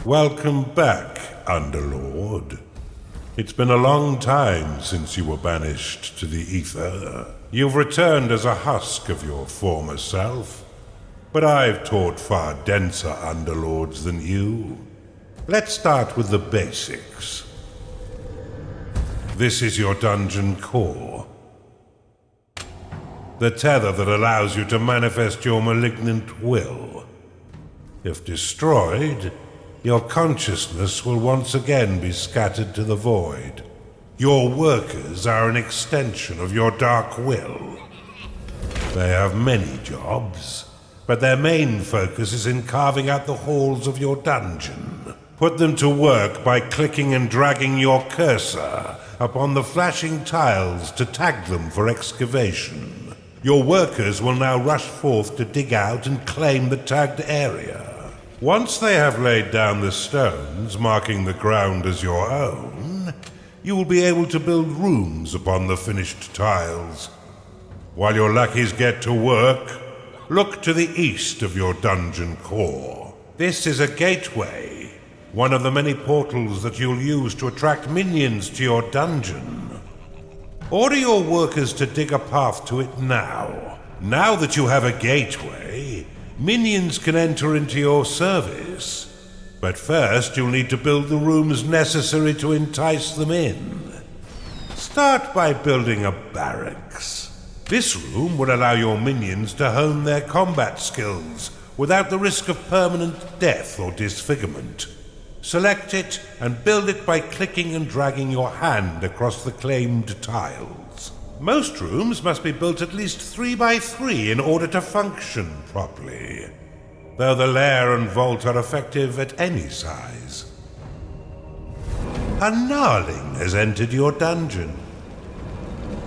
Welcome back, Underlord. It's been a long time since you were banished to the ether. You've returned as a husk of your former self, but I've taught far denser Underlords than you. Let's start with the basics. This is your dungeon core. The tether that allows you to manifest your malignant will. If destroyed, your consciousness will once again be scattered to the void. Your workers are an extension of your dark will. They have many jobs, but their main focus is in carving out the halls of your dungeon. Put them to work by clicking and dragging your cursor upon the flashing tiles to tag them for excavation. Your workers will now rush forth to dig out and claim the tagged area. Once they have laid down the stones, marking the ground as your own, you will be able to build rooms upon the finished tiles. While your lackeys get to work, look to the east of your dungeon core. This is a gateway, one of the many portals that you'll use to attract minions to your dungeon. Order your workers to dig a path to it now. Now that you have a gateway, minions can enter into your service. But first you'll need to build the rooms necessary to entice them in. Start by building a barracks. This room will allow your minions to hone their combat skills without the risk of permanent death or disfigurement. Select it and build it by clicking and dragging your hand across the claimed tiles. Most rooms must be built at least 3 by 3 in order to function properly, though the lair and vault are effective at any size. A gnarling has entered your dungeon.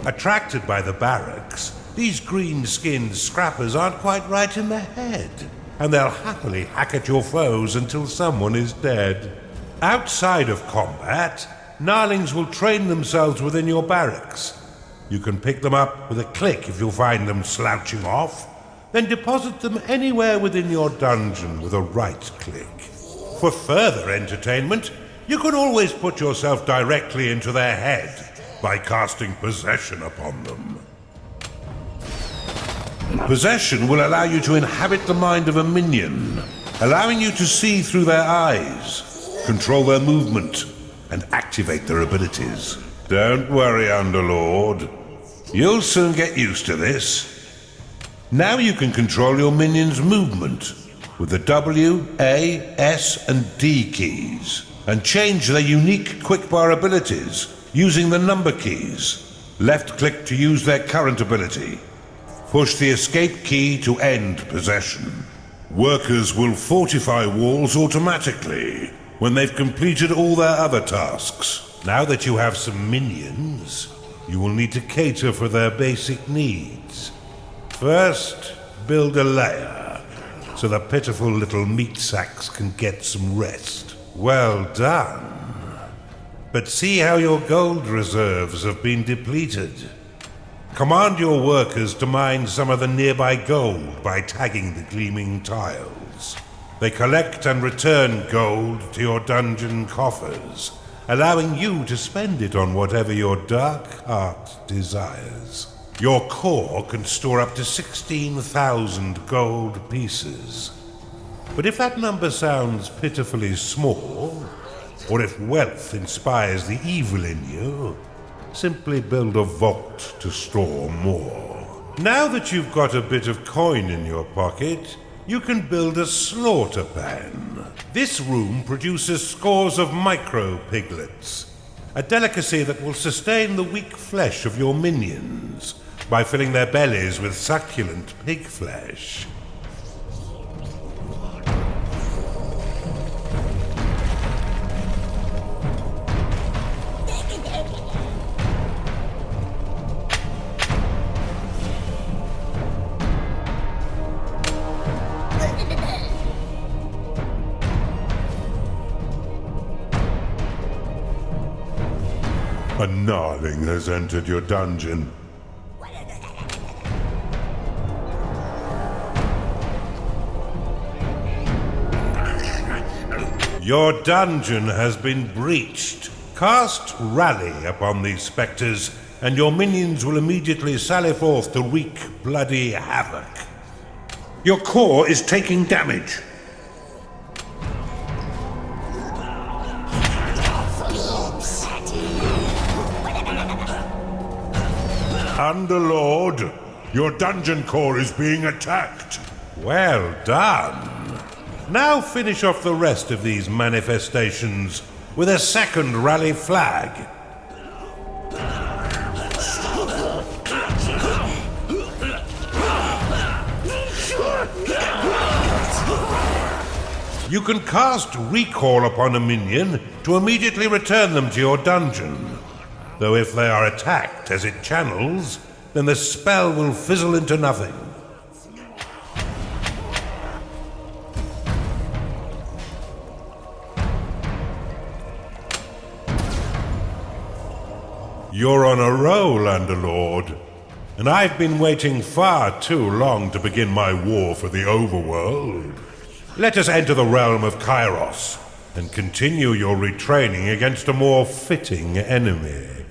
Attracted by the barracks, these green-skinned scrappers aren't quite right in the head, and they'll happily hack at your foes until someone is dead. Outside of combat, gnarlings will train themselves within your barracks. You can pick them up with a click if you find them slouching off, then deposit them anywhere within your dungeon with a right click. For further entertainment, you can always put yourself directly into their head by casting possession upon them. Possession will allow you to inhabit the mind of a minion, allowing you to see through their eyes, control their movement, and activate their abilities. Don't worry, Underlord. You'll soon get used to this. Now you can control your minions' movement with the W, A, S, and D keys, and change their unique quickbar abilities using the number keys. Left-click to use their current ability. Push the escape key to end possession. Workers will fortify walls automatically when they've completed all their other tasks. Now that you have some minions, you will need to cater for their basic needs. First, build a lair, so the pitiful little meat sacks can get some rest. Well done. But see how your gold reserves have been depleted. Command your workers to mine some of the nearby gold by tagging the gleaming tiles. They collect and return gold to your dungeon coffers, allowing you to spend it on whatever your dark heart desires. Your core can store up to 16,000 gold pieces. But if that number sounds pitifully small, or if wealth inspires the evil in you, simply build a vault to store more. Now that you've got a bit of coin in your pocket, you can build a slaughter pan. This room produces scores of micro-piglets, a delicacy that will sustain the weak flesh of your minions by filling their bellies with succulent pig flesh. A gnarling has entered your dungeon. Your dungeon has been breached. Cast Rally upon these spectres, and your minions will immediately sally forth to wreak bloody havoc. Your core is taking damage. Underlord, your dungeon core is being attacked. Well done. Now finish off the rest of these manifestations with a second rally flag. You can cast Recall upon a minion to immediately return them to your dungeon. Though if they are attacked as it channels, then the spell will fizzle into nothing. You're on a roll, Underlord, and I've been waiting far too long to begin my war for the Overworld. Let us enter the realm of Kairos and continue your retraining against a more fitting enemy.